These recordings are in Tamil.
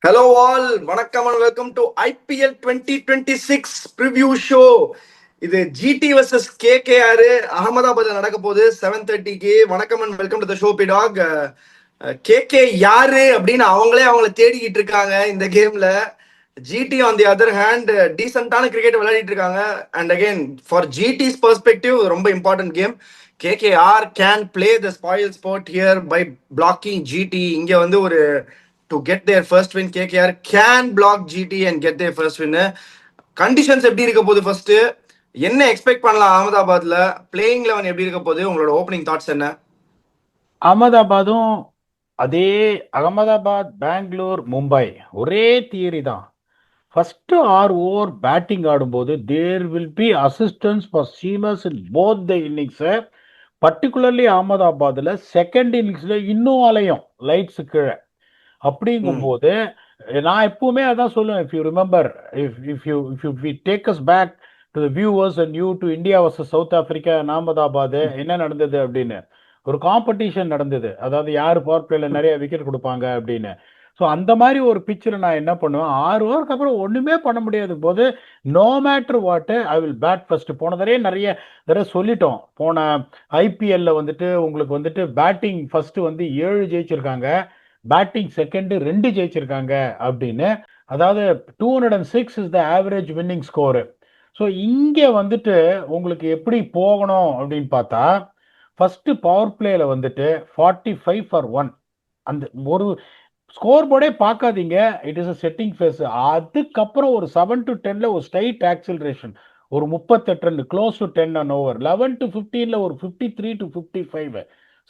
Hello all, வணக்கம் and welcome to IPL 2026 preview show. இது GT vs KKR அகமதாபாத்ல நடக்க போகுது 7:30க்கு. வணக்கம் and welcome to the show, P-Dog. KK யாரு அப்படின்னு அவங்கள தேடிக்கிட்டு இருக்காங்க இந்த கேம்ல. GT on the other hand டீசென்டான கிரிக்கெட் விளையாடிட்டு இருக்காங்க. And again, for GT's perspective, ரொம்ப important game. KKR can play the spoil sport here by blocking GT. இங்க வந்து ஒரு to get their first win. KKR can block GT and get their first win. Conditions எப்படி இருக்க போகுது, ஃபர்ஸ்ட் என்ன எக்ஸ்பெக்ட் பண்ணலாம் அகமதாபாத்ல, பிளேயிங் 11 எப்படி இருக்க போகுது, உங்களோட ஓப்பனிங் தாட்ஸ் என்ன? அகமதாபாதும் அதே அகமதாபாத், பெங்களூர், மும்பை ஒரே தியரி தான். ஃபர்ஸ்ட் 6 ஓவர் பேட்டிங் ஆடும்போது there will be assistance for seamers in both the innings. Particularly அகமதாபாத்தில் செகண்ட் இன்னிங்ஸில் இன்னும் அலையும் லைட்ஸு கீழே. அப்படிங்கும்போது நான் எப்பவுமே அதான் சொல்லுவேன், if you remember, if you take us back to the viewers and you to India versus South Africa Ahmedabad என்ன நடந்தது அப்படின்னு ஒரு காம்படிஷன் நடந்தது. அதாவது யார் பவர் பிளேல நிறைய விக்கெட் கொடுப்பாங்க அப்படின்னு. ஸோ அந்த மாதிரி ஒரு பிச்சில் நான் என்ன பண்ணுவேன், 6 ஓவருக்கு அப்புறம் ஒன்றுமே பண்ண முடியாது போது no matter what I will bat first. போன நிறைய தடவை சொல்லிட்டோம். போன ஐபிஎல்ல வந்துட்டு உங்களுக்கு வந்துட்டு பேட்டிங் ஃபர்ஸ்ட் வந்து 7 ஜெயிச்சிருக்காங்க, பேட்டிங் செகண்ட் 2 ஜெயிச்சிருக்காங்க அப்படின்னு. அதாவது 206 is the average winning score. So இங்கே வந்துட்டு உங்களுக்கு எப்படி போகணும் அப்படின்னு பார்த்தா, ஃபர்ஸ்ட் பவர் பிளேல வந்துட்டு 45 for 1 அந்த ஒரு ஸ்கோர் போர்டே பார்க்காதீங்க, it is a setting phase. அதுக்கப்புறம் ஒரு 7 to 10ல ஒரு ஸ்ட்ரைட் ஆக்சிலரேஷன், ஒரு 38 run close to 10 on over. 11 to 15ல ஒரு 53 to 55,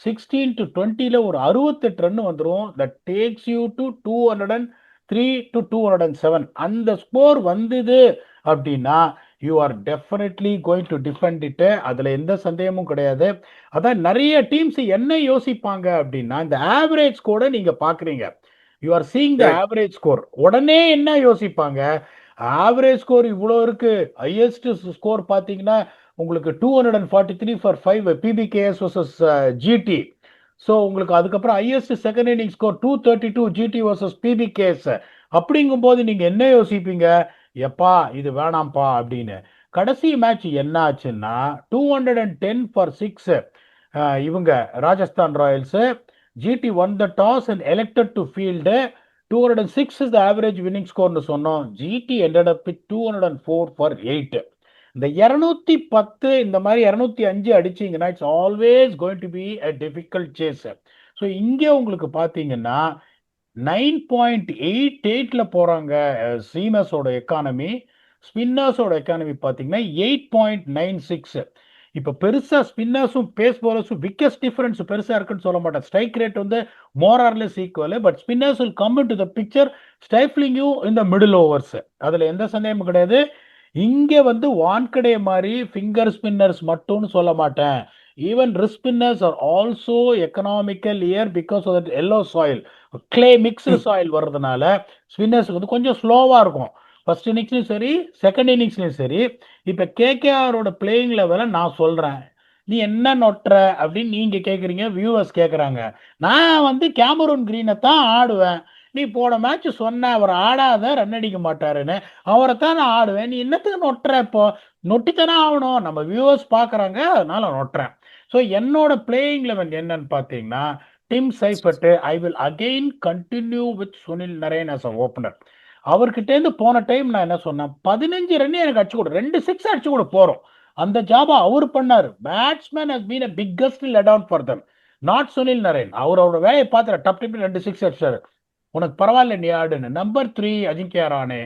16 to 20ல ஒரு 68 ரன் வந்துடும். That takes you to 203 to 207. அந்த ஸ்கோர் வந்தது அப்படின்னா you are definitely going to defend it. அதில் எந்த சந்தேகமும் கிடையாது. அதான் நிறைய டீம்ஸ் என்ன யோசிப்பாங்க அப்படின்னா, இந்த ஆவரேஜ் ஸ்கோரை நீங்கள் பார்க்குறீங்க, you are seeing the average score. உடனே என்ன யோசிப்பாங்க, ஆவரேஜ் ஸ்கோர் இவ்வளோ இருக்கு, ஹையஸ்ட் ஸ்கோர் பார்த்தீங்கன்னா உங்களுக்கு 243 for 5 PBKS versus GT. So உங்களுக்கு அதுக்கப்புறம் highest second inning score 232 GT versus PBKS. அப்படிங்கும்போது நீங்கள் என்ன யோசிப்பீங்க, எப்பா இது வேணாம்ப்பா அப்படின்னு. கடைசி மேட்ச் என்ன ஆச்சுன்னா 210 for 6 இவங்க Rajasthan Royals. GT won the toss and elected to field. 206 is the average winning score னு சொன்னோம். GT ended up with 204 for 8. இந்த 210 இந்த மாதிரி 205 அடிச்சிங்கன்னா it's always going to be a difficult chase. So இங்கே உங்களுக்கு பார்த்தீங்கன்னா 9.88ல போகிறாங்க சீமர்ஸோட எக்கானமி. ஸ்பின்னர்ஸோட எக்கானமி பார்த்தீங்கன்னா 8.96. இப்போ பெருசாக ஸ்பின்னர்ஸும் பேஸ் பவுலர்ஸும் விக்கெட்ஸ் டிஃபரன்ஸ் பெருசாக இருக்குன்னு சொல்ல மாட்டேன். ஸ்ட்ரைக் ரேட் வந்து more or less equal, but spinners will come to the picture stifling you இந்த மிடில் ஓவர்ஸ். அதில் எந்த சந்தேகமும் கிடையாது. இங்கே வந்து வான்கடே மாதிரி ஃபிங்கர் ஸ்பின்னர்ஸ் மட்டும்னு சொல்ல மாட்டேன். Even risk spinners are also economical here because of that yellow soil, clay mixed soil வர்றதுனால ஸ்பின்னர்ஸுக்கு வந்து கொஞ்சம் ஸ்லோவாக இருக்கும் ஃபர்ஸ்ட் இன்னிங்ஸ்லையும் சரி செகண்ட் இன்னிங்ஸ்லையும் சரி. இப்போ கேகேஆரோட பிளேயிங் லெவலை நான் சொல்கிறேன், நீ என்ன நொட்டுற அப்படின்னு நீங்கள் கேட்குறீங்க, வியூவர்ஸ் கேட்குறாங்க. நான் வந்து கேமரூன் கிரீனை தான் ஆடுவேன். நீ போன மேட்ச் சொன்ன அவர் ஆடாத ரன் அடிக்க மாட்டாருன்னு, அவரை தான் நான் ஆடுவேன், நீ என்னத்துக்கு நொட்டுற? இப்போ நொட்டித்தானே ஆகணும், நம்ம வியூவர்ஸ் பார்க்குறாங்க அதனால நொட்டுறேன். ஸோ என்னோட பிளேயிங் லெவன் என்னன்னு பார்த்தீங்கன்னா, Tim Seifert. I will again continue with Sunil Narine as a opener. அவர்கிட்டேருந்து போன டைம் நான் என்ன சொன்னேன், 15 ரன் எனக்கு அடிச்சு கொடு, 2 6 அடிச்சு கூட போகிறோம். அந்த ஜாபை அவர் பண்ணார். Batsman has been a biggest let down for them, not Sunil Narine. அவரோட வேலையை பார்த்துற டப் டிப் 2 6 அடிச்சாரு. உனக்கு பரவாயில்ல நீ ஆடுன்னு. Number 3 Ajinkya Rane,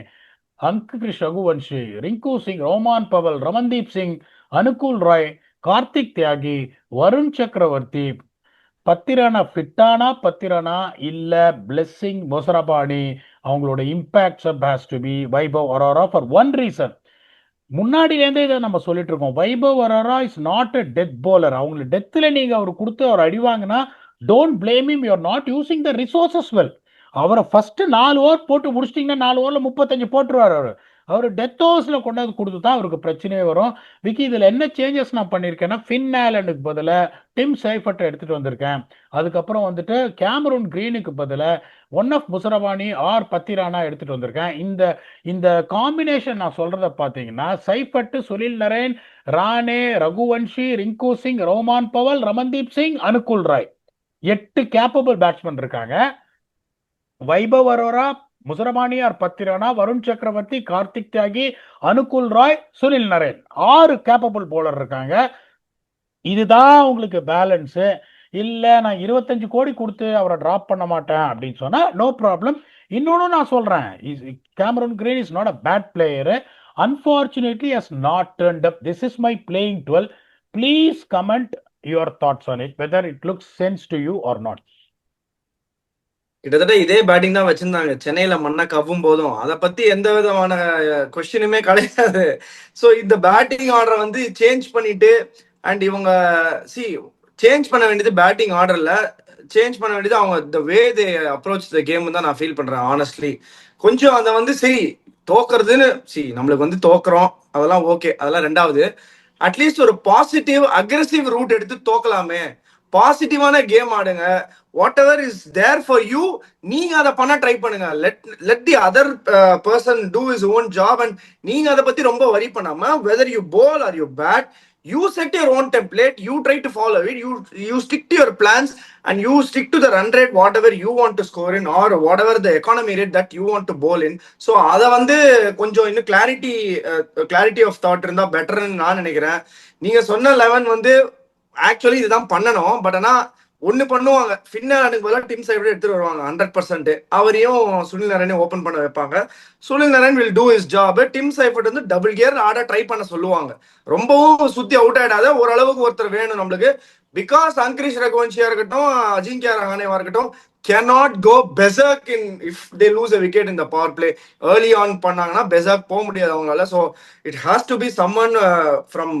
Angkrish Raghuvanshi, Rinku Singh, Rovman Powell, Ramandeep Singh, அனுகூல் Rai, Karthik தியாகி, வருண் சக்கரவர்த்தி. 10 ரனா ஃபிட்டானா 10 ரனா இல்லை பிளெஸ்ஸிங் மொசரபானி. அவங்களோட impact sub has to be Vaibhav Arora for one reason. முன்னாடியிலேருந்தே இதை நம்ம சொல்லிட்டு இருக்கோம், Vaibhav Arora is not a death bowler. அவங்களை டெத்தில் நீங்கள் அவர் கொடுத்து அவர் அடிவாங்கன்னா don't blame him, you are not using the resources well. அவரை ஃபர்ஸ்ட் 4 ஓவர் போட்டு முடிச்சிட்டிங்கன்னா 4 ஓவரில் 35 போட்டுருவார் அவர். அவர் டெத் ஓவர்ஸில் கொண்டாந்து கொடுத்து தான் அவருக்கு பிரச்சனையே வரும். விக்கி, இதில் என்ன சேஞ்சஸ் நான் பண்ணியிருக்கேன்னா, ஃபின் ஆலனுக்கு பதிலாக டிம் சைஃபர்ட்டை எடுத்துகிட்டு வந்திருக்கேன். அதுக்கப்புறம் வந்துட்டு கேமரூன் கிரீனுக்கு பதிலாக one of Muzarabani or Pathirana எடுத்துகிட்டு வந்திருக்கேன். இந்த காம்பினேஷன் நான் சொல்கிறத பார்த்தீங்கன்னா, Seifert, Sunil Narine, Rahane, Raghuvanshi, Rinku Singh, Rovman Powell, Ramandeep Singh, Anukul Roy, 8 capable batsman இருக்காங்க. Vaibhav Arora, Muzarabani or Pathirana, Varun Chakravarthy, Karthik Tyagi, Anukul Roy, Sunil Narine, 6 capable bowler இருக்காங்க. இதுதான் உங்களுக்கு பேலன்ஸு. இல்லை நான் 25 கோடி கொடுத்து அவரை ட்ராப் பண்ண மாட்டேன் அப்படின்னு சொன்னால் நோ ப்ராப்ளம். இன்னொன்று நான் சொல்கிறேன், Cameron Green is not a bad player. Unfortunately has not turned up. This is my playing 12. Please comment your thoughts on it, whether it looks sense to you or not. கிட்டத்தட்ட இதே பேட்டிங் தான் வச்சிருந்தாங்க சென்னையில மண்ணை கவ்வும் போதும். அதை பத்தி எந்த விதமான கொஸ்டினுமே கிடையாது. ஸோ இந்த பேட்டிங் ஆர்டரை வந்து சேஞ்ச் பண்ணிட்டு அண்ட் இவங்க சேஞ்ச் பண்ண வேண்டியது பேட்டிங் ஆர்டர்ல, சேஞ்ச் பண்ண வேண்டியது அவங்க த வே தே அப்ரோச் த கேம் தான் நான் ஃபீல் பண்றேன் ஆனஸ்ட்லி. கொஞ்சம் அதை வந்து சரி தோக்குறதுன்னு நம்மளுக்கு வந்து தோக்குறோம், அதெல்லாம் ஓகே, அதெல்லாம் ரெண்டாவது. அட்லீஸ்ட் ஒரு பாசிட்டிவ் அக்ரெசிவ் ரூட் எடுத்து தோக்கலாமே, பாசிட்டிவான கேம் ஆடுங்க. Whatever is there for you, நீங்க அதை பண்ண ட்ரை பண்ணுங்க. Let the other person do his own job. And நீங்க அதை பத்தி ரொம்ப வரி பண்ணாம, whether you bowl or you bat, you set your own template, you try to follow it, you stick to your plans and you stick to the run rate whatever you want to score in or whatever the economy rate that you want to bowl in. So அதை வந்து கொஞ்சம் இன்னும் clarity of thought இருந்தா பெட்டர்னு நான் நினைக்கிறேன். நீங்க சொன்ன 11 வந்து ஆக்சுவலி இதுதான் பண்ணணும். பட் ஆனா ஒன்னு பண்ணுவாங்க, ஃபின்னாலுக்கு பதிலாக டிம் சைஃபர்ட் எடுத்துட்டு வருவாங்க 100%. அவரையும் சுனில் நரேனையும் ஓப்பன் பண்ண வைப்பாங்க. Sunil Naren will do is job. Dim Seifert வந்து டபுள் கியர் ஆட ட்ரை பண்ண சொல்லுவாங்க. ரொம்பவும் சுத்தி அவுட் ஆயிடாத, ஓரளவுக்கு ஒருத்தர் வேணும் நம்மளுக்கு. பிகாஸ் அங்கிரிஷ் ரகுவன்ஷியா இருக்கட்டும், அஜிங்கியா ரஹானேவா இருக்கட்டும், cannot go berserk in if they lose a wicket in the power play. Early on பண்ணாங்கன்னா berserk போக முடியாது அவங்களால. So it has to be someone from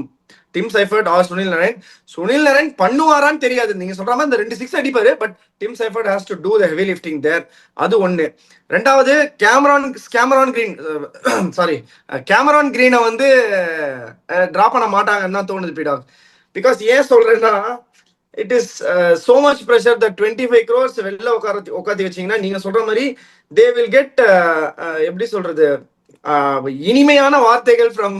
Tim Seifert or Sunil Narine. Sunil Narine பண்ணுவாரான்னு தெரியாது, நீங்க சொல்ற மாதிரி இந்த 2 6 அடிப்பாரு. But Tim Seifert has to do the heavy lifting there. அது ஒண்ணு. ரெண்டாவது, கேமரான் கிரீனை வந்து டிராப் பண்ண மாட்டாங்கன்னு தான் தோணுது பீடாக். பிகாஸ் ஏன் சொல்றேன்னா, it is so much pressure. The 25 crores வெளில உட்காந்து வச்சீங்கன்னா நீங்க சொல்ற மாதிரி தே வில் கெட் எப்படி சொல்றது, இனிமையான வார்த்தைகள் ஃப்ரம்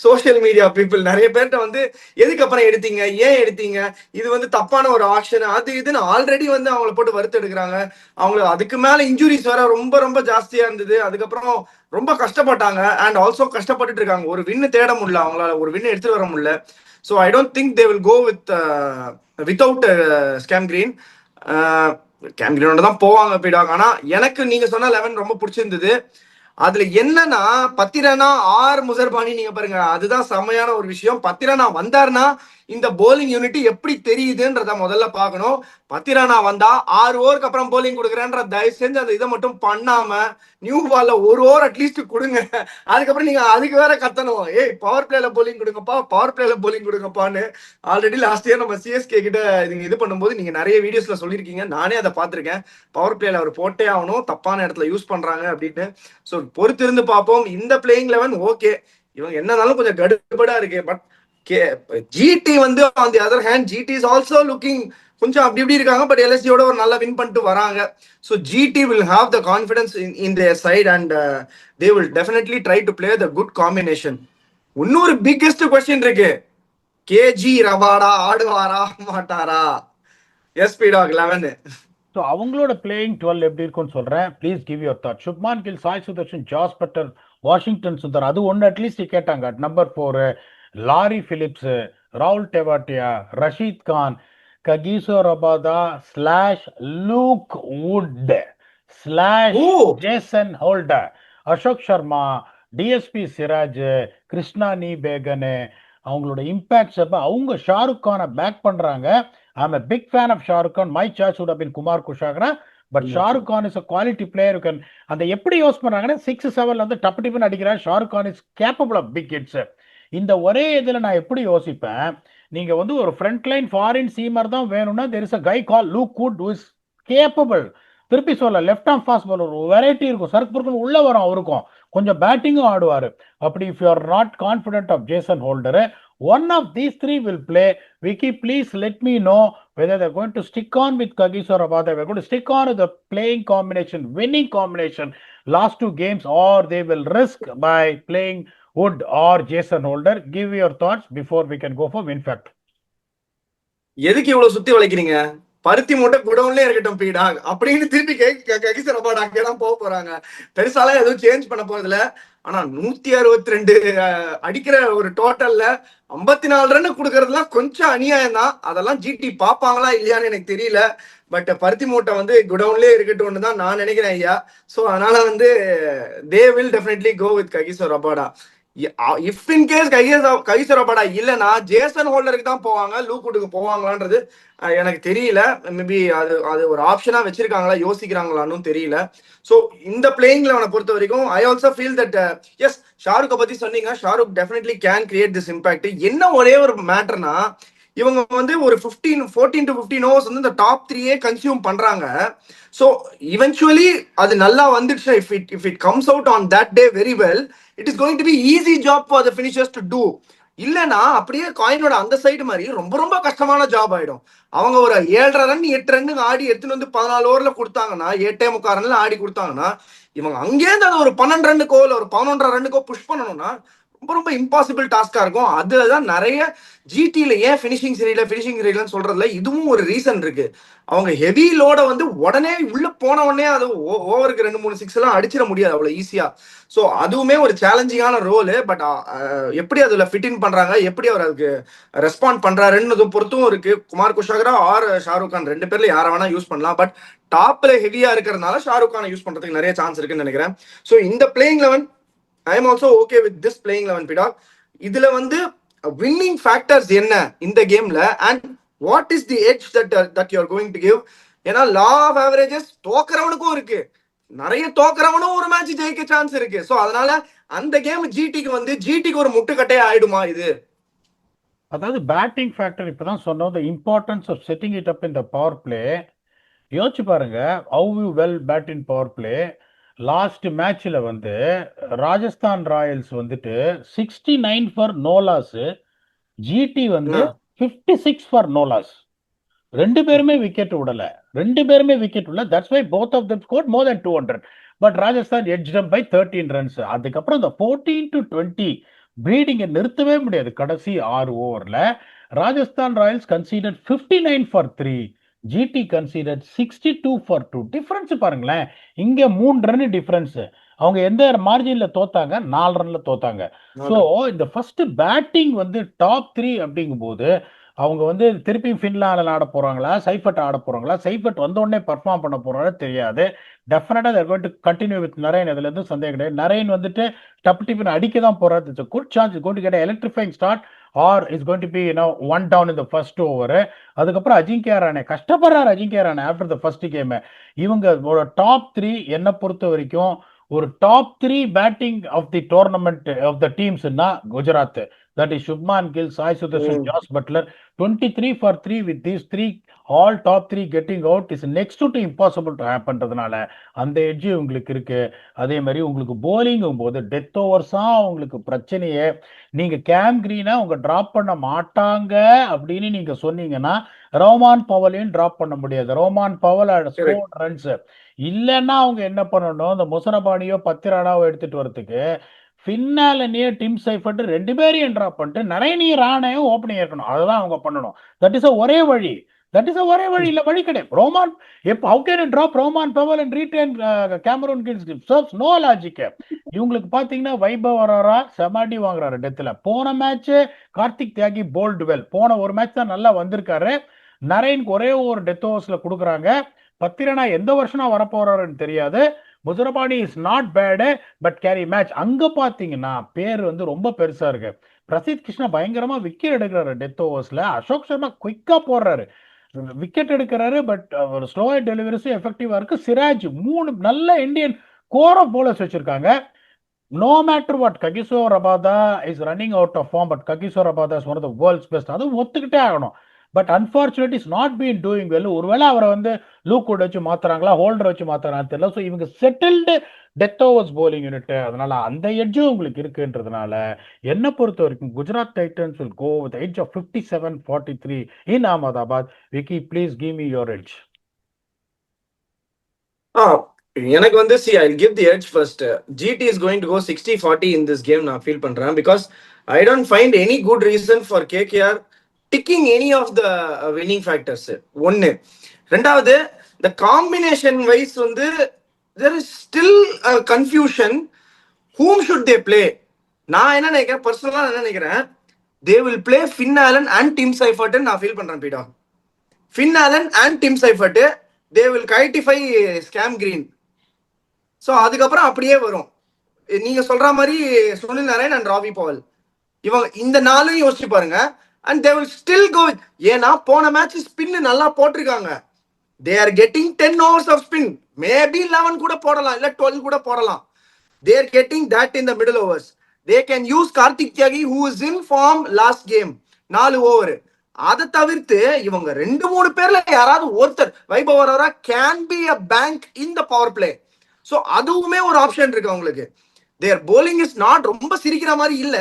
சோசியல் மீடியா பீப்புள். நிறைய பேர்கிட்ட வந்து எதுக்கு அப்புறம் எடுத்தீங்க, ஏன் எடுத்தீங்க, இது வந்து தப்பான ஒரு ஆப்ஷன், அது இதுன்னு ஆல்ரெடி வந்து அவங்கள போட்டு வறுத்து எடுக்கிறாங்க. அவங்களுக்கு அதுக்கு மேல இன்ஜுரிஸ் வேற ரொம்ப ரொம்ப ஜாஸ்தியா இருந்தது. அதுக்கப்புறம் ரொம்ப கஷ்டப்பட்டாங்க. அண்ட் ஆல்சோ கஷ்டப்பட்டுட்டு இருக்காங்க. ஒரு வின்னு தேட முடியல, அவங்களால ஒரு வின்னு எடுத்துட்டு வர முடியல. So I don't think they will go without Cam Green. Cam கிரீனோட தான் போவாங்க பீடாக். ஆனா எனக்கு நீங்க சொன்ன 11 ரொம்ப பிடிச்சிருந்தது. அதுல என்னன்னா, பத்திரானா ஆர் முசர்பானி நீங்க பாருங்க, அதுதான் செம்மையான ஒரு விஷயம். பத்திரானா வந்தாருன்னா இந்த போலிங் யூனிட் எப்படி தெரியுதுன்றத முதல்ல பார்க்கணும். பத்திரானா வந்தா 6 ஓவருக்கு அப்புறம் போலிங் கொடுக்குறேன்ற தயவு செஞ்சு அந்த இதை மட்டும் பண்ணாம நியூ பால்ல 1 ஓவர் அட்லீஸ்ட் கொடுங்க. அதுக்கப்புறம் நீங்க அதுக்கு வேற கத்தணும், ஏய் பவர் பிளேல போலிங் கொடுங்கப்பா, பவர் பிளேல போலிங் கொடுங்கப்பான்னு. ஆல்ரெடி லாஸ்ட் இயர் நம்ம சிஎஸ்கே கிட்ட நீங்க இது பண்ணும்போது நீங்க நிறைய வீடியோஸ்ல சொல்லியிருக்கீங்க, நானே அதை பார்த்திருக்கேன். பவர் பிளேல அவர் போட்டே ஆகணும், தப்பான இடத்துல யூஸ் பண்றாங்க அப்படின்னு. ஸோ பொறுத்திருந்து பார்ப்போம். இந்த பிளேயிங் 11 ஓகே, இவங்க என்னன்னாலும் கொஞ்சம் கடுபடா இருக்கு. பட் ஜிடி வந்து on the other hand, GT is also looking கொஞ்சம் அப்படி இப்படி இருக்காங்க. பட் எல்எஸ்சியோட ஒரு நல்லா வின் பண்ணிட்டு வராங்க. So GT will have the confidence in their side and they will definitely try to play the good combination. இன்னொரு பிக்கெஸ்ட் கொஸ்டின் இருக்கு, கேஜி ரவாடா ஆடுவாரா மாட்டாரா? எஸ் பீடாக் 11. ஸோ அவங்களோட பிளேயிங் 12 எப்படி இருக்கும்னு சொல்கிறேன். Please give your thought. Shubman Gill, Sai Sudharsan, Jos Buttler, Washington Sundar, அது ஒன்று அட்லீஸ்ட் கேட்டாங்க. நம்பர் 4 லாரி பிலிப்ஸ், ராகுல் Tewatia, Rashid Khan, Kagiso Rabada slash Luke would slash Jason holder, Ashok Sharma, DSP Siraj, Krishna நீ பேகனு. அவங்களோட இம்பேக்ட்ஸ் அப்போ அவங்க ஷாருக் கானை பேக் பண்ணுறாங்க. I'm a big fan of Shahrukh Khan. My choice would have been Kumar Kushagra, but Shahrukh Khan is a quality player who can. அந்த எப்படி யூஸ் பண்றாங்கன்னா 6-7 வந்து டப்பு டிப்புன்னு அடிக்கிறார். Shahrukh Khan is capable of big hits. இந்த ஒரே இதில் நான் எப்படி யோசிப்பேன், நீங்க வந்து ஒரு ஃப்ரண்ட் லைன் ஃபாரின் சீமர் தான் வேணும்னா there is a guy called Luke Wood who is capable. திருப்பி சொல்ல, லெஃப்ட் ஆர்ம் ஃபாஸ்ட் பாலர், ஒரு வெரைட்டி இருக்கும். சர்க் புர்க்கு உள்ள வரும் அவருக்கும். கொஞ்சம் பேட்டிங்கும் ஆடுவாரு. அப்படி if you are not confident of Jason Holder, one of these three will play. Vicky, please let me know whether they're going to stick on with Kagiso Rabada, they're going to stick on with the playing combination, winning combination last two games, or they will risk by playing Wood or Jason Holder. Give your thoughts before we can go for win fact. எதுக்கு இவ்வளவு சுத்தி வளைக்கிறீங்க? பருத்தி மூட்டை குடவுன்லயே இருக்கட்டும் பீடா அப்படின்னு திருப்பி ககிசோ ரபாடா அங்கதான் போக போறாங்க. பெருசாலாம் எதுவும் சேஞ்ச் பண்ண போறதுல. ஆனா 162 அடிக்கிற ஒரு டோட்டல்ல 54 ரன் கொடுக்கறதுலாம் கொஞ்சம் அநியாயம் தான். அதெல்லாம் ஜிடி பாப்பாங்களா இல்லையான்னு எனக்கு தெரியல. பட் பருத்தி மூட்டை வந்து குடவுன்லயே இருக்கட்டும்னு தான் நான் நினைக்கிறேன் ஐயா. ஸோ அதனால வந்து they will definitely go with Kagiso Rabada. If in case Kagiso Rabada இல்லைன்னா ஜேசன் ஹோல்டருக்கு தான் போவாங்க, லூக்வுட்டுக்கு போவாங்களான்றது எனக்கு தெரியல. மேபி அது ஒரு ஆப்ஷனா வச்சிருக்காங்களா, யோசிக்கிறாங்களான்னு தெரியல. ஸோ இந்த பிளேயிங் லெவனை பொறுத்த வரைக்கும் I also feel that yes, ஷாருக்கை பத்தி சொன்னீங்க, Shahrukh definitely can create this impact. என்ன ஒரே ஒரு மேட்டர்னா, இவங்க வந்து ஒரு 14 to 15 ஓவர்ஸ் வந்து இந்த டாப் 3 கன்சியூம் பண்றாங்க. ஸோ இவென்ச்சுவலி அது நல்லா வந்துடுச்சு. If it comes out on that day very well, it is going to be easy job for the finishers to do. இல்லைன்னா அப்படியே காயினோட அந்த சைடு மாதிரி ரொம்ப ரொம்ப கஷ்டமான ஜாப் ஆயிடும். அவங்க ஒரு 7.5 ரன் 8 ரன் ஆடி எடுத்துன்னு வந்து 14 ஓவர்ல கொடுத்தாங்கன்னா, 8.25 ரன்ல ஆடி கொடுத்தாங்கன்னா, இவங்க அங்கேருந்து அதை ஒரு 12 ரன்னுக்கோ இல்லை ஒரு 11.5 ரன்னுக்கோ புஷ் பண்ணணும்னா ரொம்ப ரொம்ப இம்பாசிபிள் டாஸ்கா இருக்கும். அதுதான் நிறைய ஜிடில ஏன் ஃபினிஷிங் சரியில்லைன்னு சொல்றதுல இதுவும் ஒரு ரீசன் இருக்கு. அவங்க ஹெவி லோட வந்து உடனே உள்ள போன உடனே அது ஓவருக்கு 2-3 6 எல்லாம் அடிச்சிட முடியாது அவ்வளவு ஈஸியா. ஸோ அதுவுமே ஒரு சேலஞ்சிங்கான ரோலு. பட் எப்படி அதுல ஃபிட் இன் பண்றாங்க, எப்படி அவர் அதுக்கு ரெஸ்பாண்ட் பண்றாருன்னு பொறுத்தும் இருக்கு. குமார் குஷாகரா ஆர் ஷாருக் கான் ரெண்டு பேர்ல யாரை வேணா யூஸ் பண்ணலாம். பட் டாப்ல ஹெவியா இருக்கிறதுனால ஷாருக் கானை யூஸ் பண்றதுக்கு நிறைய சான்ஸ் இருக்குன்னு நினைக்கிறேன். ஸோ இந்த playing eleven I am also okay with this playing 11 Pidog. இதுல வந்து winning factors என்ன இந்த கேம்ல, and what is the edge that you are going to give? ஏன்னா law of averages தோக்கறவனுக்கும் இருக்கு, நிறைய தோக்கறவனும் ஒரு மேட்ச் ஜெயிக்க சான்ஸ் இருக்கு. சோ அதனால அந்த கேம் ஜிடிக்கு ஒரு முட்டுக்கட்டையா ஆயிடுமா இது? அதாவது பேட்டிங் ஃபேக்டர் இப்பதான் சொன்னோம், the importance of setting it up in the power play. யோசிச்சு பாருங்க, how you well bat in power play. Last மேட்ச்ல வந்து ராஜஸ்தான் ராயல்ஸ் வந்துட்டு 69 ஃபார் நோ லாஸ், ஜிடி வந்து 56 ஃபார் நோ லாஸ். ரெண்டு பேருமே விக்கெட் விடல. That's why both of them scored more than 200. But Rajasthan edged them by 13 runs. அதுக்கப்புறம் இந்த 14 to 20 ப்ளீடிங்கை நிறுத்தவே முடியாது. கடைசி 6 ஓவர்ல Rajasthan Royals conceded 59 for 3, GT considered 62 for 2. Difference பாருங்களேன், இங்க 3 ரன் டிஃபரன்ஸ். அவங்க எந்த மார்ஜின்ல தோத்தாங்க? 4 ரன்ல தோத்தாங்க. ஸோ இந்த ஃபர்ஸ்ட் பேட்டிங் வந்து டாப் 3 அப்படிங்கும் போது அவங்க வந்து திருப்பி ஃபின்லாண்டில் ஆட போறாங்களா, சைஃபட் ஆட போறாங்களா, சைஃபட் வந்த உடனே பர்ஃபார்ம் பண்ண போறாங்க தெரியாது. டெஃபினட்டா they're going to continue with Naren. அதுல இருந்து சந்தேகம் கிடையாது. நரேன் வந்துட்டு டப்பு டிப்பின் அடிக்க தான் போறாரு. It's a good chance is going to get an electrifying start or is going to be one down in the first over. அதுக்கப்புறம் அஜிங்கியா ராணே கஷ்டப்படுறாரு. Ajinkya Rahane after the first game. இவங்க ஒரு டாப் 3 என்ன பொறுத்த வரைக்கும் ஒரு top 3 batting of the tournament of the டீம்ஸ்னா Gujarat. That is Shubman Gill, Sai Sudarshan, Josh Butler. 23 for 3 with these 3, all top 3 getting out is next to impossible to happen. அந்த எட்ஜ் உங்களுக்கு இருக்கு. அதே மாதிரி உங்களுக்கு போலிங் போது டெத் ஓவர்ஸா உங்களுக்கு பிரச்சனையே. நீங்க கேம் கிரீனை உங்க டிராப் பண்ண மாட்டாங்க அப்படின்னு நீங்க சொன்னீங்கன்னா ரோமான் பவலையும் டிராப் பண்ண முடியாது. ரோமான் பவல் ரன்ஸ் இல்லைன்னா அவங்க என்ன பண்ணணும், இந்த முசரபானியோ பத்திராடாவோ எடுத்துட்டு வரதுக்கு ஃபின்னாலனியே டிம் சைஃபர்ட் 2 பேரையும் ட்ராப் பண்ணிட்டு நரேனிய ராணையும் ஓப்பனிங் இருக்கணும். அதுதான் அவங்க பண்ணணும். தட் இஸ் ஒரே வழி. இல்ல வழி கிடையாது. Rovman how can you drop Rovman Powell and retain Cameron கில்ஸ்? serves no logic. இவங்களுக்கு பாத்தீங்கன்னா வைபவ் அரோரா செமாடி வாங்குறாரு டெத்ல. போன மேட்ச் கார்த்திக் தியாகி போல்ட் வெல், போன ஒரு மேட்ச் தான் நல்லா வந்திருக்காரு. நரேனுக்கு ஒரே ஒரு டெத் ஓவர்ஸ்ல கொடுக்குறாங்க. பத்திரனா எந்த வருஷம் வரப்போறாருன்னு தெரியாது. Muzarabani is not bad but carry match. அங்க பாத்தீங்கன்னா பேர் வந்து ரொம்ப பெருசா இருக்கு. பிரசித் கிருஷ்ணா பயங்கரமா விக்கெட் எடுக்கிறாரு டெத் ஓவர்ஸ்ல. அசோக் சர்மா குயிக்கா போடுறாரு, விக்கெட் எடுக்கிறாரு. பட் ஒரு ஸ்லோ டெலிவரிஸும் எஃபெக்டிவா இருக்கு. சிராஜ் 3 நல்ல இந்தியன் கோர் ஆஃப் பவுலர்ஸ் வச்சிருக்காங்க. No matter what, Kagiso Rabada is running out of form, but Kagiso Rabada is one of the world's best. அதுவும் ஒத்துக்கிட்டே ஆகணும். But unfortunate is not been doing well. ஒருவேளை அவரை வந்து லூக்வுட் வச்சு மாத்துறாங்களா, ஹோல்டர் வச்சு மாத்துறாங்கன்னு தெரியல. ஸோ இவங்க settled death overs polling unit, அதனால அந்த எட்ஜும் உங்களுக்கு இருக்குன்றதுனால என்னை பொறுத்த வரைக்கும் Gujarat Titans will go with the edge of 57-43 in Ahmedabad. Vicky, please give me your edge. எனக்கு வந்து I'll give the edge first. GT is going to go 60-40 in this game நான் ஃபீல் பண்றேன், because I don't find any good reason for KKR ticking any of the winning factors. ஒன்னு. ரெண்டாவது, the combination wise வந்து there is still a confusion. Whom should they play? நான் என்ன நினைக்கிறேன், பர்சனலா என்ன நினைக்கிறேன், they will play Finn Allen and Tim Seifert நான் ஃபீல் பண்றேன் பீடா. Finn Allen and Tim Seifert, they will kitify Cam Green. So அதுக்கப்புறம் அப்படியே வரும். நீங்க சொல்ற மாதிரி Sunil Narine and Rovman Powell, இவங்க இந்த நாளையும் யோசிச்சு பாருங்க. And they will still go with, ஏன்னா போன மேட்ச் ஸ்பின் நல்லா போட்டிருக்காங்க. They are getting 10 overs of spin, maybe 11 கூட போடலாம், இல்ல 12 கூட போடலாம். They are getting that in the middle overs. They can use Karthik Tyagi who is in form last game 4 over. அதை தவிர்த்து இவங்க 2-3 பேர்ல யாராவது ஒருத்தர் Vaibhav Arora can be a bank in the power play. So அதுவுமே ஒரு ஆப்ஷன் இருக்கு அவங்களுக்கு. தேர் போலிங் இஸ் நாட் ரொம்ப சிரிக்கிற மாதிரி இல்ல,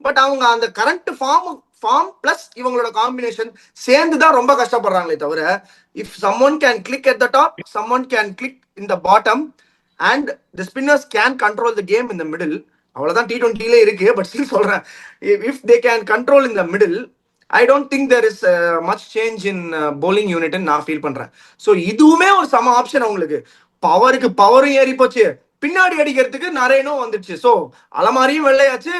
பட் அவங்க அந்த கரண்ட் ஃபார்ம் பிளஸ் இவங்களோட காம்பினேஷன் சேர்ந்து தான் ரொம்ப கஷ்டப்படுறாங்களே தவிர, if someone can click at the top, someone can click in the bottom, and the spinners can control the game in the middle. அவ்வளவுதான் T20 இருக்கு. பட் ஸ்டில் சொல்றேன், if they can control in the middle, I don't think there is much change in bowling unit நான் ஃபீல் பண்றேன். ஸோ இதுவுமே ஒரு சம ஆப்ஷன் அவங்களுக்கு. பவருக்கு பவரும் ஏறி போச்சு, பின்னாடி அடிக்கிறதுக்கு நரேனும் வந்துடுச்சு. ஸோ அலமாரியும் வெள்ளையாச்சு,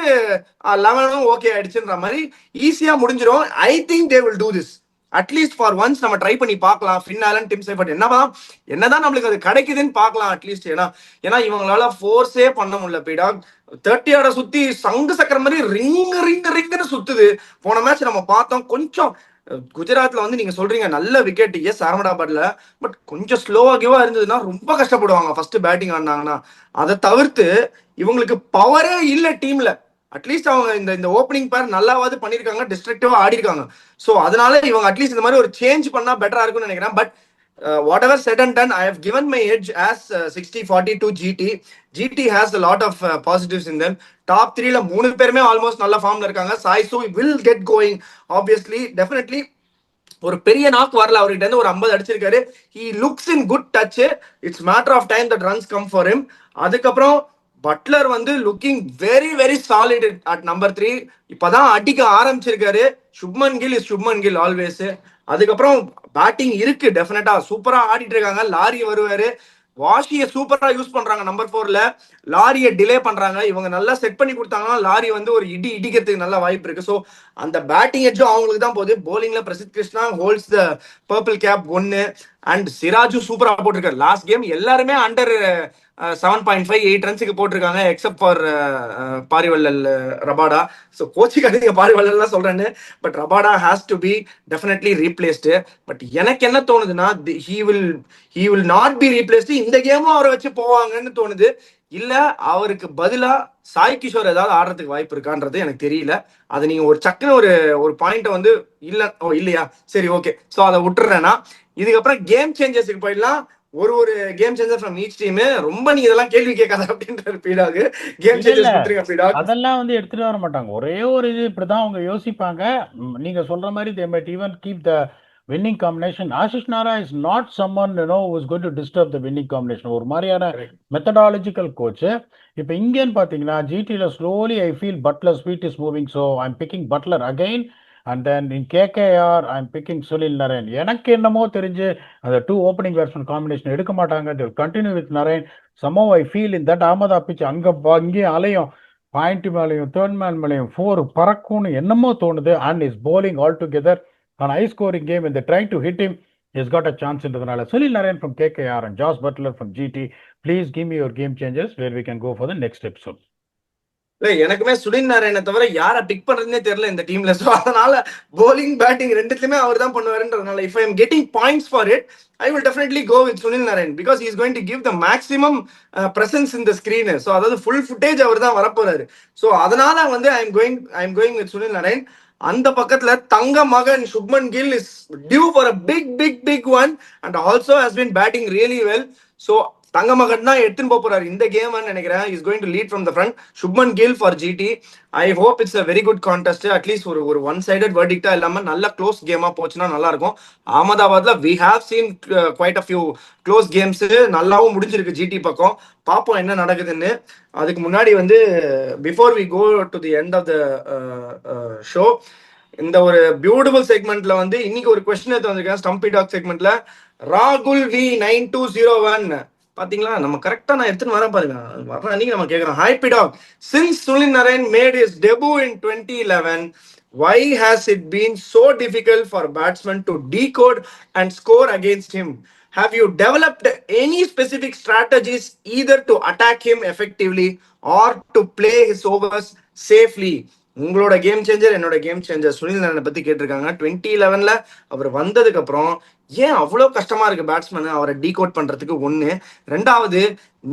11 ஓகே ஆயிடுச்சுன்ற மாதிரி ஈஸியா முடிஞ்சிடும். I think they will do this at least for once. நம்ம ட்ரை பண்ணி பார்க்கலாம். Finn Allen, Tim Seifert என்னதான் நம்மளுக்கு அது கிடைக்குதுன்னு பார்க்கலாம் அட்லீஸ்ட். ஏன்னா இவங்களால ஃபோர்ஸே பண்ண முடியல. பீடா 30 ஆட சுத்தி சங்கு சக்கர மாதிரி ரிங்குன்னு சுத்துது. போன மேட்ச் நம்ம பார்த்தோம். கொஞ்சம் குஜராத்ல வந்து நீங்க சொல்றீங்க நல்ல விக்கெட், எஸ் அகமதாபாத்ல, பட் கொஞ்சம் ஸ்லோவாகிவா இருந்ததுன்னா ரொம்ப கஷ்டப்படுவாங்க ஃபர்ஸ்ட் பேட்டிங் ஆடினாங்கன்னா. அதை தவிர்த்து இவங்களுக்கு பவரே இல்லை டீம்ல. அட்லீஸ்ட் அவங்க இந்த ஓப்பனிங் பேர் நல்லாவது பண்ணிருக்காங்க, டிஸ்ட்ரக்டிவா ஆடி இருக்காங்க. ஸோ அதனால இவங்க அட்லீஸ்ட் இந்த மாதிரி ஒரு சேஞ்ச் பண்ணா பெட்டரா இருக்கும்னு நினைக்கிறேன். But whatever said and done, I have given my edge as 60-40 to GT. GT has a lot of positives in them. Top 3 ல 3 பேருமே ஆல்மோஸ்ட் நல்ல ஃபார்ம்ல இருக்காங்க. சாய்சு will get going obviously, definitely. ஒரு பெரிய நாக் வரல அவர்கிட்ட இருந்து, ஒரு 50 அடிச்சிருக்காரு. he looks in good touch. it's matter of time that runs come for him. அதுக்கப்புறம் பட்லர் வந்து looking very very solid at number 3. இப்பதான் அடிக்க ஆரம்பிச்சிருக்காரு. Shubman Gill is Shubman Gill always. அதுக்கப்புறம் பேட்டிங் இருக்கு டெஃபினட்டா, சூப்பரா ஆடிட்டு இருக்காங்க. லாரி வருவாரு, வாஷியை சூப்பரா யூஸ் பண்றாங்க நம்பர் 4ல. லாரியை டிலே பண்றாங்க. இவங்க நல்லா செட் பண்ணி கொடுத்தாங்கன்னா லாரி வந்து ஒரு இடிக்கிறதுக்கு நல்ல வாய்ப்பு இருக்கு. ஸோ அந்த பேட்டிங் எட்ஜும் அவங்களுக்கு தான் போகுது. போலிங்ல Prasidh Krishna holds the purple cap 1, and சிராஜும் சூப்பரா போட்டிருக்காரு. லாஸ்ட் கேம் எல்லாருமே அண்டர் 7.5 8 ரன்ஸுக்கு போட்டிருக்காங்க, except for Parivallal Rabada. So கோச்சுக்கு நீங்க பாரிவல்லல் சொல்றேன்னு, but Rabada has to be definitely replaced. But எனக்கு என்ன தோணுதுன்னா, he will not be replaced. இந்த கேமும் அவரை வச்சு போவாங்கன்னு தோணுது. இல்ல அவருக்கு பதிலா சாய் கிஷோர் ஏதாவது ஆடுறதுக்கு வாய்ப்பு இருக்கான்றது எனக்கு தெரியல. அது நீங்க ஒரு சக்குன்னு ஒரு பாயிண்ட வந்து இல்லையா, சரி ஓகே, ஸோ அதை விட்டுறேன்னா இதுக்கப்புறம் கேம் சேஞ்சர்ஸுக்கு போயிடலாம். ஒரு game changer from each team. ரொம்ப நீங்க இதெல்லாம் கேள்வி கேட்காத அப்படின்ற பீடாகு கேம் சேஞ்சர்ஸ் கொடுத்துருங்க பீடாக். அதெல்லாம் வந்து எடுத்துட்டு வர மாட்டாங்க. ஒரே ஒரு இது இப்படிதான் அவங்க யோசிப்பாங்க. நீங்க சொல்ற மாதிரி they might even keep the winning combination. Ashish Nara is not someone who is going to disturb the winning combination. ஒரு மாதிரியான மெத்தடாலஜிக்கல் கோச். இப்போ இங்கேன்னு பாத்தீங்கன்னா ஜிடில slowly I feel Buttler sweet is moving. So I am picking Buttler again. And then in KKR I am picking Sunil Narine. எனக்கு என்னமோ தெரிஞ்சு அந்த 2 ஓப்பனிங் பேட்ஸ்மேன் காம்பினேஷன் எடுக்க மாட்டாங்க. they will continue with நரேன். somehow I feel in that அகமதா பிச் அங்கே அலையும், பாயிண்ட் மேலையும் தேர்ட் மேன் மேலையும் 4 பறக்கும்னு என்னமோ தோணுது. And is bowling all together an high scoring game when they trying to hit him, he's got a chanceன்றதுனால Sunil Narine from KKR and Jos Buttler from GT. please give me your game changers where we can go for the next episode. இல்ல எனக்குமே சுனில் நாராயணை தவிர யாரை பிக் பண்றதுன்னே தெரியல இந்த டீம்ல. ஸோ அதனால போலிங் பேட்டிங் ரெண்டுத்துலயுமே அவர் தான் பண்ணுவாருன்றதுனால if I am getting points for it, I will definitely go with Sunil Narayan because he is going to give the maximum presence in the screen. So அதாவது ஃபுல் ஃபுட்டேஜ் அவர் தான் வரப்போறாரு. ஸோ அதனால வந்து I am going with Sunil Narayan. அந்த பக்கத்துல தங்க மகன் Shubman Gill is due for a big one and also has been batting really well. So தங்க மகன் தான் எடுத்துன்னு போறாரு இந்த கேம் நினைக்கிறேன். Is going to lead from the front. Shubman Gill for GT. I hope it's a very good contest. At least ஒரு ஒன் சைடட் வெர்டிக்டா இல்லாம நல்ல க்ளோஸ் கேமா போச்சுன்னா நல்லா இருக்கும். அகமதாபாத்ல we have seen quite a few close games. நல்லாவும் முடிஞ்சிருக்கு ஜிடி பக்கம். பார்ப்போம் என்ன நடக்குதுன்னு. அதுக்கு முன்னாடி before we go to the end of the show, இந்த ஒரு பியூட்டிஃபுல் செக்மெண்ட்ல இன்னைக்கு ஒரு கொஸ்டின் எடுத்து வந்திருக்கேன். ஸ்டம்பி டாக் செக்மெண்ட்ல ராகுல் வி 9201 பாத்தீங்களா, நம்ம கரெக்டா நான் எடுத்துன்னு வரேன் பாருங்க. வர அன்னைக்கு நம்ம கேட்கறோம். ஹாய் பிடாக், since Sunil Narine made his debut in 2011, why has it been so difficult for batsmen to decode and score against him? Have you developed any specific strategies either to attack him effectively or to play his overs safely? உங்களோட கேம் சேஞ்சர், என்னோட கேம் சேஞ்சர் சுனில் நரேனை பத்தி கேட்டிருக்காங்க. 2011 அவர் வந்ததுக்கு அப்புறம் ஏன் அவ்வளோ கஷ்டமா இருக்கு பேட்ஸ்மேன் அவரை டீகோட் பண்றதுக்கு? ஒண்ணு. ரெண்டாவது,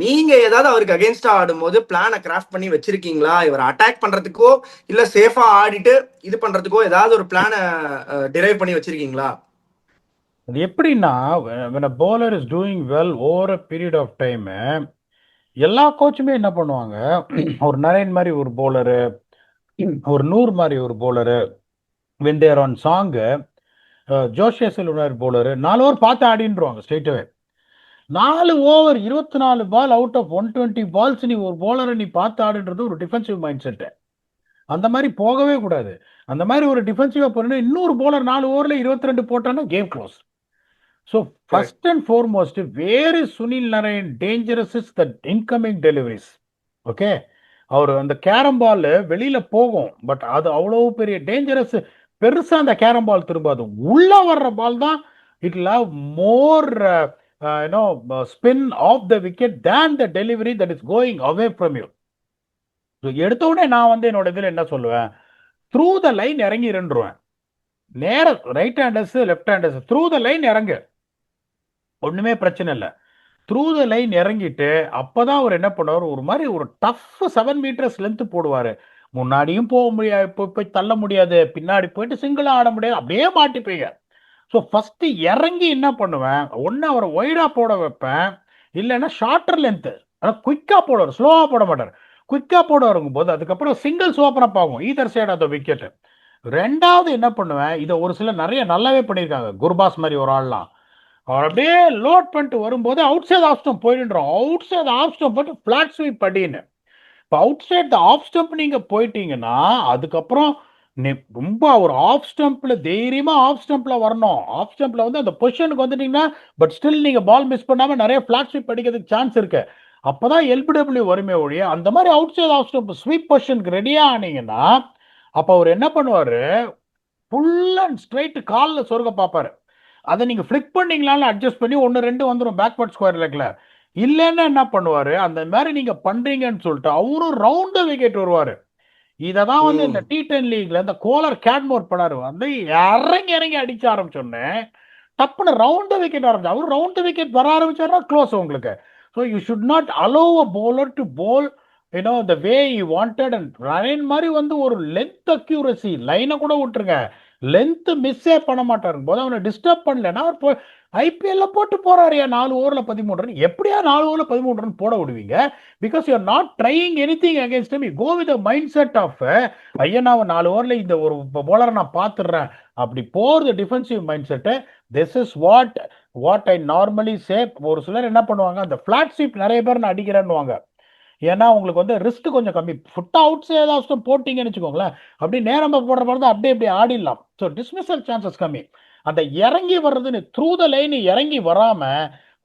நீங்க ஏதாவது அவருக்கு அகேன்ஸ்டா ஆடும்போது பிளானை கிராஃப்ட் பண்ணி வச்சிருக்கீங்களா? இவரை அட்டாக் பண்றதுக்கோ இல்ல சேஃபா ஆடிட்டு இது பண்றதுக்கோ ஏதாவது ஒரு பிளானை டிரைவ் பண்ணி வச்சிருக்கீங்களா? அது எப்படின்னா, when a bowler is doing well over a period of time, எல்லா கோச்சுமே என்ன பண்ணுவாங்க, ஒரு நரேன் மாதிரி ஒரு போலரு, ஒரு நூர் மாதிரி ஒரு bowler, when they are on song, ஜோஷியா செல்வனார் போலரு 4 ஓவர் பார்த்து ஆடின்றுவாங்க ஸ்ட்ரெயிட்டவே. 4 over 24 ball out of 120 balls நீ ஒரு போலரை நீ பார்த்து ஆடுன்றது ஒரு டிஃபென்சிவ் மைண்ட் செட்டு. அந்த மாதிரி போகவே கூடாது. அந்த மாதிரி ஒரு டிஃபென்சிவா போனா இன்னொரு போலர் 4 ஓவர்ல 22 போட்டான்னா game close. So first and foremost, where is Sunil Narine dangerous is the incoming deliveries. Okay, அவர் அந்த கேரம் பால் வெளியில போகும், பட் அது அவ்வளோ பெரிய டேஞ்சரஸ். பெருசா அந்த கேரம் பால் திரும்பாது. உள்ள வர்ற பால் தான் it will have more spin of the wicket than the delivery that is going away from you. எடுத்த உடனே நான் என்னோட இதில் என்ன சொல்லுவேன், த்ரூ த லைன் இறங்கி இருந்துருவேன். நேர right handers left handers through the line இறங்கு, ஒண்ணுமே பிரச்சனை இல்லை. த்ரூ த லைன் இறங்கிட்டு அப்பதான் அவர் என்ன பண்ணுவார், ஒரு மாதிரி ஒரு டஃப் 7 மீட்டர்ஸ் லென்த் போடுவாரு. முன்னாடியும் போக முடியாது, போய் தள்ள முடியாது, பின்னாடி போயிட்டு சிங்கிளா ஆட முடியாது, அப்படியே மாட்டிப்பீங்க. ஸோ ஃபர்ஸ்ட் இறங்கி என்ன பண்ணுவேன், ஒன்னு அவரை ஒய்டா போட வைப்பேன், இல்லைன்னா ஷார்ட்டர் லென்த், ஆனால் குயிக்கா போடுவார், ஸ்லோவா போட மாட்டார். குயிக்கா போட வருங்கும் போது அதுக்கப்புறம் சிங்கிள்ஸ் ஓப்பன் அப் ஆகும் either side of the wicket. ரெண்டாவது என்ன பண்ணுவேன், இதை ஒரு சிலர் நிறைய நல்லாவே பண்ணியிருக்காங்க, குர்பாஸ் மாதிரி ஒரு ஆள்லாம். அவர் அப்படியே லோட் பண்ணிட்டு வரும்போது அவுட் சைட் ஆஃப் ஸ்டம்ப் போயிடுறோம், அவுட் சைட் ஆஃப் ஸ்டம்ப் போயிட்டு ஃபிளாட் ஸ்வீப் அப்படின்னு. இப்போ outside the off stump நீங்க போயிட்டீங்கன்னா அதுக்கப்புறம் ரொம்ப ஒரு ஆஃப் ஸ்டம்ப்ல தைரியமா ஆஃப் ஸ்டம்ப்ல வரணும். ஆஃப் ஸ்டம்ப்ல அந்த பொசிஷனுக்கு வந்துட்டீங்கன்னா, பட் ஸ்டில் நீங்க பால் மிஸ் பண்ணாம நிறைய ஃபிளாட் ஸ்வீப் அடிக்கிறதுக்கு சான்ஸ் இருக்கு. அப்பதான் எல்பிடபிள்யூ வருமே ஒழிய, அந்த மாதிரி outside off stump sweep பொசிஷனுக்கு ரெடியா ஆனீங்கன்னா அப்ப அவர் என்ன பண்ணுவாரு, ஃபுல் அண்ட் ஸ்ட்ரைட் காலில் சொருக பார்ப்பாரு. அதை நீங்க ஃபிளிக் பண்ணீங்களான்னு அட்ஜஸ்ட் பண்ணி 1-2 வந்துடும் பேக்வர்ட் ஸ்கொயர் லெக்ல. இல்லைன்னா என்ன பண்ணுவாரு, அந்த மாதிரி நீங்க பண்றீங்கன்னு சொல்லிட்டு அவரும் ரவுண்ட் விக்கெட் வருவாரு. இததான் இந்த T10 லீக்ல இந்த கோலர் கேட்மோர் படாரு இறங்கி இறங்கி அடிச்ச ஆரம்பிச்சோன்னே டப்புன்னு ரவுண்ட் விக்கெட் ஆரம்பிச்சு. அவரு ரவுண்ட் விக்கெட் வர ஆரம்பிச்சாருன்னா க்ளோஸ் உங்களுக்கு. So you should not allow a bowler to bowl the way you wanted. And run மாதிரி ஒரு லென்த் அக்யூரசி, லைனை கூட விட்டுருங்க, லென்த் மிஸ்ஸே பண்ண மாட்டாருங்க போது அவனை டிஸ்டர்ப் பண்ணலன்னா அவர் ஐபிஎல்ல போட்டு போறாரு. 4 ஓவர்ல 13 ரன், எப்படியா 4 ஓவர்ல 13 ரன் போட விடுவீங்க? Because you are not trying anything against him. You go with the mind set of ஐயா நான் 4 ஓவர்ல இந்த ஒரு போலரை நான் பார்த்துடுறேன், அப்படி போறது defensive mindset. This is what I normally say. ஒரு சிலர் என்ன பண்ணுவாங்க, அந்த ஃபிளாட் ஸ்வீப் நிறைய பேர் நான் அடிக்கிறேன்னுவாங்க. ஏன்னா உங்களுக்கு ரிஸ்க் கொஞ்சம் கம்மி. ஃபுட் அவுட்ஸ் ஏதாவது போட்டிங்கன்னு வச்சுக்கோங்களேன், அப்படி நேரம் போடுற மாதிரி அப்படியே இப்படி ஆடிடலாம். ஸோ டிஸ்மிசல் சான்சஸ் கம்மி. அந்த இறங்கி வர்றதுன்னு த்ரூ த லைன் இறங்கி வராம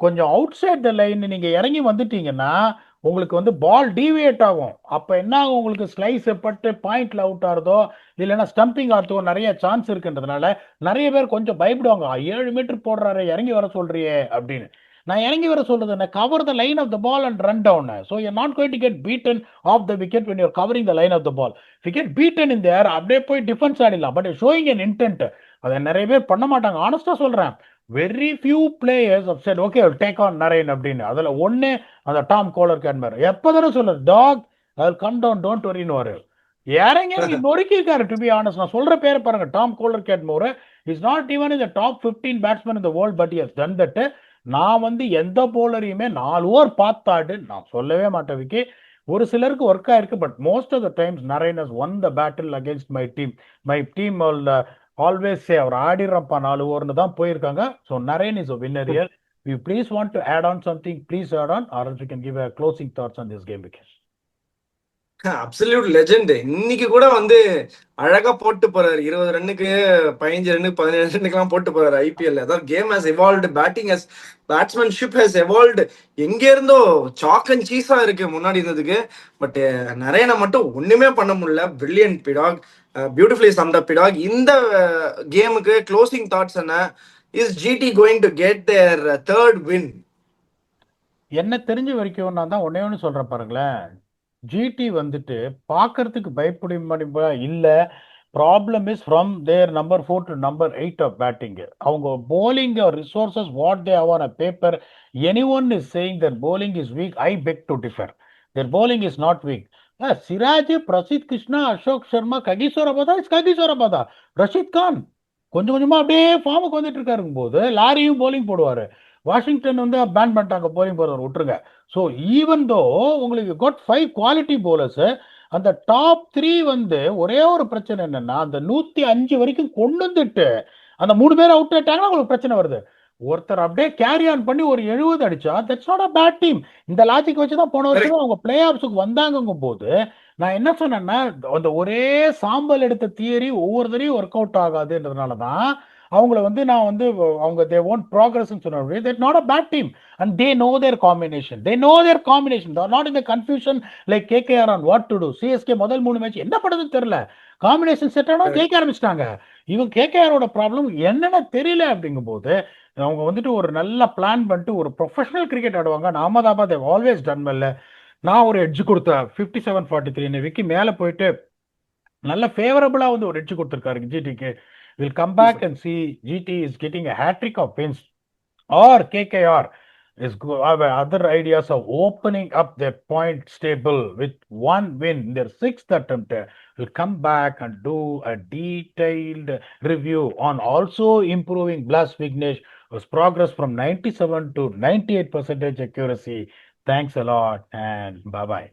கொஞ்சம் அவுட் சைட் த லைன் நீங்க இறங்கி வந்துட்டீங்கன்னா உங்களுக்கு பால் டீவியேட் ஆகும். அப்ப என்ன ஆகும், உங்களுக்கு ஸ்லைஸ் பட்டு பாயிண்ட்ல அவுட் ஆறதோ இல்லைன்னா ஸ்டம்பிங் ஆகிறதோ நிறைய சான்ஸ் இருக்குன்றதுனால நிறைய பேர் கொஞ்சம் பயப்படுவாங்க. 7 மீட்டர் போடுறாரு இறங்கி வர சொல்றியே அப்படின்னு. நான் இறங்கி வர சொல்றது என்ன, cover the line of the ball and run down. So you not going to get beaten off the wicket when you're covering the line of the ball. if you get beaten in there அப்படியே போய் டிஃபென்ஸ் ஆடிடலாம். பட் ஷோயிங் an intent, அதை நிறைய பேர் பண்ண மாட்டாங்க. ஆனஸ்டா சொல்றேன், very few players have said okay I'll take on Narine அப்படின்னு. அதுல ஒண்ணு அந்த டாம் கோலர் கேட்மர் எப்பதானே சொல்ற talk I'll come down don't worry ன்னு வரு. இறங்கி எனக்கு நொறுக்கியிருக்காரு டு பி ஆனஸ்ட். நான் சொல்ற பேரை பாருங்க, Tom Kohler Cadmore is not even in the top 15 batsman in the world, but has done that. நான் வந்து எந்த போலரையுமே 4 ஓவர் பார்த்தாடு நான் சொல்லவே மாட்டேன் விக்கி. ஒரு சிலருக்கு ஒர்க் ஆயிருக்கு, but most of the times Narine has won the battle against my team. My team always say அவர் ஆடிடுறப்பா 4 ஓவர்னு தான் போயிருக்காங்க. So Narine is a winner year. You please want to add on something, please add on, or you can give a closing thoughts on this game Vicky. Absolute legend. இன்னைக்கு கூட வந்து அழகா போட்டு போறாரு. 20 ரன்னுக்கு 15 ரன்னுக்கு 17 ரன்னுக்குலாம் போட்டு போறாரு ஐபிஎல். அதாவது game has evolved, batting has, பேட்ஸ்மேன்ஷிப் has evolved. எங்க இருந்தோ சாக் அண்ட் சீஸா இருக்கு முன்னாடி இருந்ததுக்கு. பட் நரேனை மட்டும் ஒண்ணுமே பண்ண முடியல. பிரில்லியன்ட் பிடாக், பியூட்டிஃபுல்லி சம்ட் அப் பிடாக். இந்த கேமுக்கு க்ளோசிங் தாட்ஸ் என்ன? Is GT going to get their third win? என்ன தெரிஞ்ச வரைக்கும் நான் தான் ஒன்னே ஒன்று சொல்றேன் பாருங்களேன். ஜிடி வந்துட்டு பார்க்கறதுக்கு பயப்பட இல்ல. Problem is from their number 4 to number 8 of batting. அவங்க bowling resources what they have on a paper. Any one is saying that bowling is weak, I beg to differ. Their bowling is not weak. Siraj, Prasidh Krishna, Ashok Sharma, Kagiso Rabada is Kagiso Rabada. Rashid Khan கொஞ்சம் கொஞ்சமா அப்படியே ஃபார்முக்கு வந்துட்டு இருக்காருங்க போது லாரியும் போலிங் போடுவாரு. வாஷிங்டன் வந்து பேன் பண்ணிட்டாங்க போலிங் போடுறவர், விட்டுருங்க. ஸோ ஈவன் தோ உங்களுக்கு காட் 5 குவாலிட்டி போலர்ஸ், அந்த டாப் 3 வந்து ஒரே ஒரு பிரச்சனை என்னன்னா, அந்த 105 வரைக்கும் கொண்டு வந்துட்டு அந்த 3 பேர் அவுட் ஆயிட்டாங்கன்னா உங்களுக்கு பிரச்சனை வருது. ஒருத்தர் அப்படியே கேரி ஆன் பண்ணி ஒரு 70 அடிச்சா that's not a bad team. இந்த லாஜிக் வச்சு தான் போன வருஷம் அவங்க பிளே ஆஃப்ஸுக்கு வந்தாங்கும் போது நான் என்ன சொன்னேன்னா, அந்த ஒரே சாம்பல் எடுத்த தியரி ஒவ்வொருத்தரையும் ஒர்க் அவுட் ஆகாதுன்றதுனால தான் அவங்கள வந்து நான் வந்து அவங்க தே ஒன்ட் ப்ராக்ரஸ் சொன்ன. That not a bad team and they know their combination. They know their combination. They are not in the confusion like KKR on what to do. CSK முதல் 3 மேட்ச் என்ன பண்றதுன்னு தெரியல. காம்பினேஷன் செட் ஆனா ஜெயிக்க ஆரம்பிச்சிட்டாங்க. இவங்க கேகேஆரோட ப்ராப்ளம் என்னன்னு தெரியல. அப்படிங்கும் போது அவங்க வந்துட்டு ஒரு நல்ல பிளான் பண்ணிட்டு ஒரு ப்ரொஃபஷனல் கிரிக்கெட் ஆடுவாங்க. Ahmedabad always ton well. நான் ஒரு எட்ஜ் கொடுத்தேன் 57-43 விக்கி மேல போயிட்டு நல்ல ஃபேவரபிளா வந்து ஒரு எட்ஜ் கொடுத்துருக்காரு ஜிடிக்கு. Will come back and see GT is getting a hat-trick of wins, or KKR is have other ideas of opening up their point stable with one win in their 6th attempt. Will come back and do a detailed review on also improving Blas Vignesh, whose progress from 97 to 98% accuracy. Thanks a lot and bye bye.